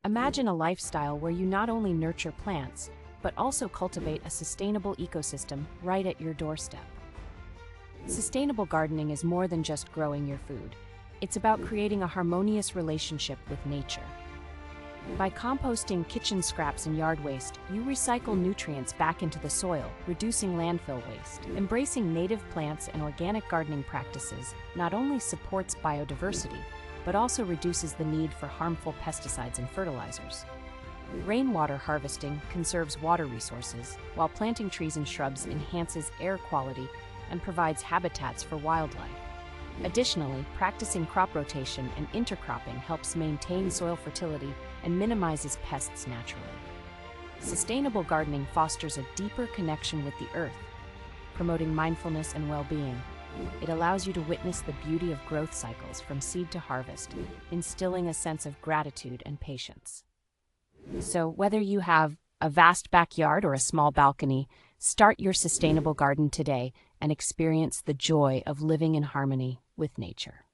Imagine a lifestyle where you not only nurture plants, but also cultivate a sustainable ecosystem right at your doorstep. Sustainable gardening is more than just growing your food. It's about creating a harmonious relationship with nature. By composting kitchen scraps and yard waste, you recycle nutrients back into the soil, reducing landfill waste. Embracing native plants and organic gardening practices not only supports biodiversity, but also reduces the need for harmful pesticides and fertilizers. Rainwater harvesting conserves water resources, while planting trees and shrubs enhances air quality and provides habitats for wildlife. Additionally, practicing crop rotation and intercropping helps maintain soil fertility and minimizes pests naturally. Sustainable gardening fosters a deeper connection with the earth, promoting mindfulness and well-being. It allows you to witness the beauty of growth cycles from seed to harvest, instilling a sense of gratitude and patience. So, whether you have a vast backyard or a small balcony, start your sustainable garden today and experience the joy of living in harmony with nature.